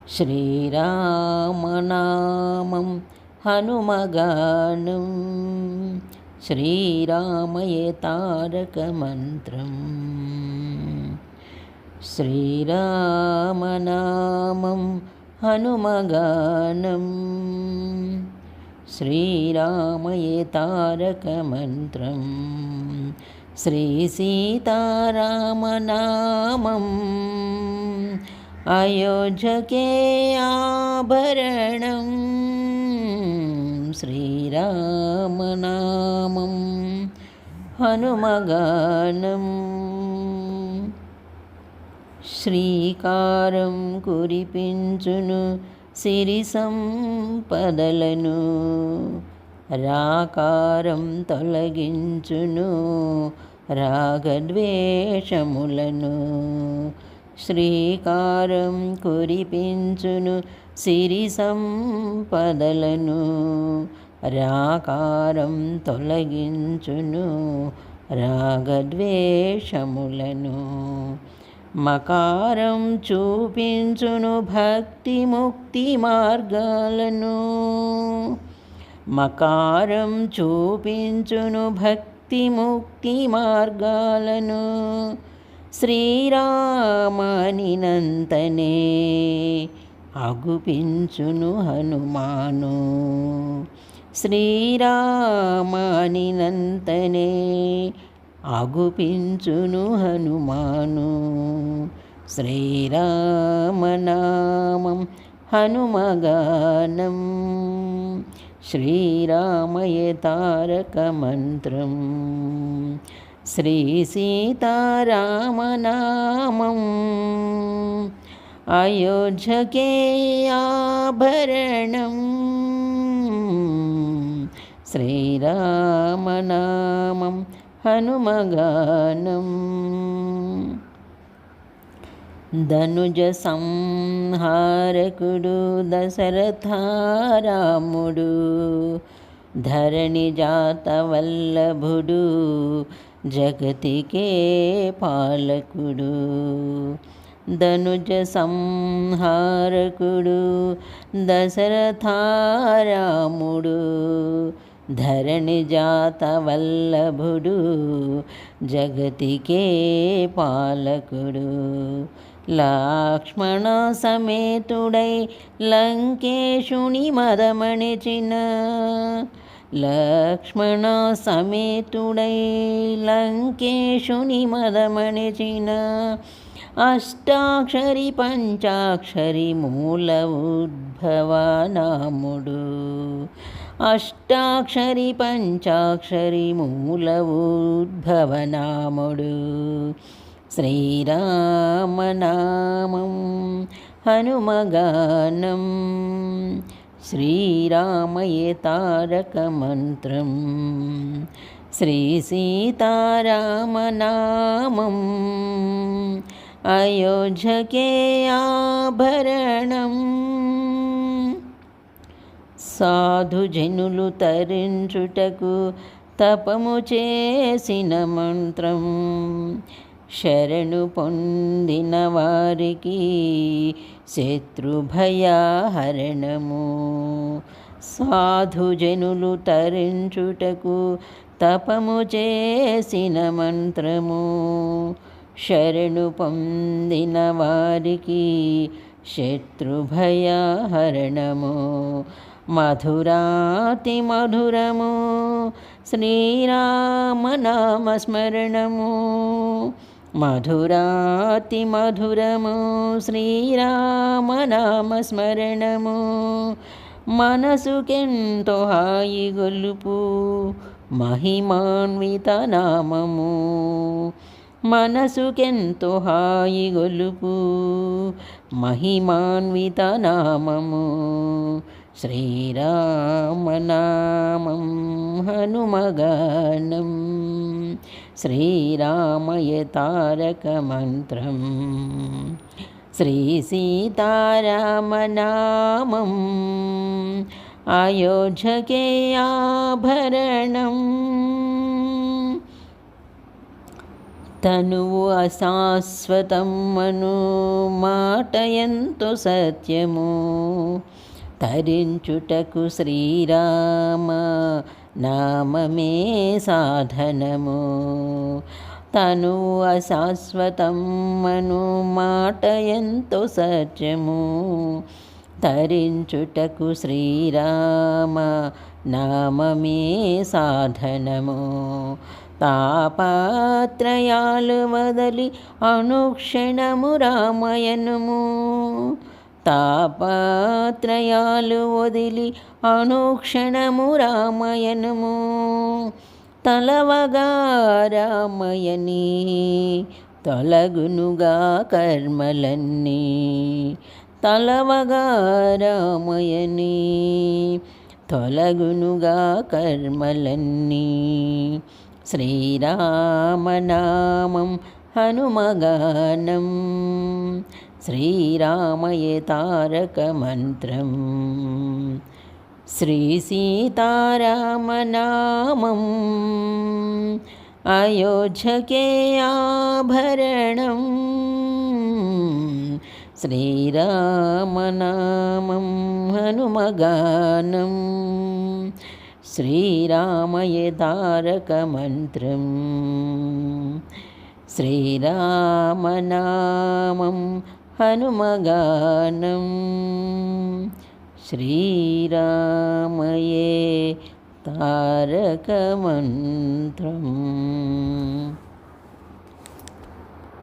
శ్రీరామనామం హనుమగానం శ్రీరామయే తారక మంత్రం. శ్రీరామనామం హనుమగానం శ్రీరామయే తారక మంత్రం. శ్రీ సీతారామనామం అయోధ్యకే ఆభరణం. శ్రీరామనామం హనుమగానం. శ్రీకారం కురిపించును సిరి సంపదలను, రాకారం తొలగించును రాగద్వేషములను. శ్రీకారం కురిపించును సిరి సంపదలను, రాకారం తొలగించును రాగద్వేషములను. మకారం చూపించును భక్తి ముక్తి మార్గాలను, మకారం చూపించును భక్తి ముక్తి మార్గాలను. శ్రీరామనినంతనే అగుపించును హనుమాను, శ్రీరామనినంతనే అగుపించును హనుమాను. శ్రీరామనామం హనుమగానం శ్రీరామయే తారక మంత్రం. శ్రీ సీతారామనామం అయోధ్యకే ఆభరణం. శ్రీరామనామం హనుమగానం. ధనుజ సంహారకుడు దశరథరాముడు, ధరణి జాత వల్లభుడు జగతికే పాలకుడు. ధనుజ సంహారకుడు దశరథరాముడు, ధరణి జాత వల్లభుడు జగతికే పాలకుడు. లక్ష్మణ సమేతుడై లంకేశుని మదమణిచిన, లక్ష్మణ సమేతుడై లంకేశుని మదమణిచిన. అష్టాక్షరి పంచాక్షరి మూల ఉద్భవనాముడు, అష్టాక్షరి పంచాక్షరి మూల ఉద్భవనాముడు. శ్రీరామనామం హనుమగానం శ్రీరామయే తారక మంత్రం. శ్రీ సీతారామనామం అయోధ్యకే ఆభరణం. సాధుజనులు తరించుటకు తపము చేసిన మంత్రం, శరణు పొందిన వారికి శత్రుభయహరణము. సాధుజనులు తరించుటకు తపము చేసిన మంత్రము, శరణు పొందిన వారికి శత్రుభయహరణము. మధురాతి మధురము శ్రీరామనామస్మరణము, మధురాతి మధురము శ్రీరామనామస్మరణము. మనసుకెంతో హాయి గొలుపు మహిమాన్విత నామము, మనసుకెంతో హాయి గొలుపు మహిమాన్విత నామము. శ్రీరామనామం హనుమగానం శ్రీరామయే తారక మంత్రం. శ్రీ సీతారామనామం అయోధ్యకే ఆభరణం. తనువు అశాశ్వతమ్మను మాట ఎంతో సత్యము, తరించుటకు శ్రీరామ నామమే సాధనము. తనువు అశాశ్వతమ్మను మాట ఎంతో సత్యము, తరించుటకు శ్రీరామ నామమే సాధనము. తాపత్రయాలు వదలి అనుక్షణము రామయనము, తాపత్రయాలు వదిలి అనుక్షణము రామయనము. తలవగా రామయని తొలగునుగా కర్మలన్నీ, తలవగా రామయని తొలగునుగా కర్మలన్నీ. శ్రీరామనామం హనుమగానం, శ్రీరామయే తారక మంత్రం. శ్రీ సీతారామనామం అయోధ్యకే ఆభరణం, శ్రీరామనామం హనుమగానం, శ్రీరామయే తారక మంత్రం. శ్రీరామనామం హనుమగానం, శ్రీరామయే తారక మంత్రం.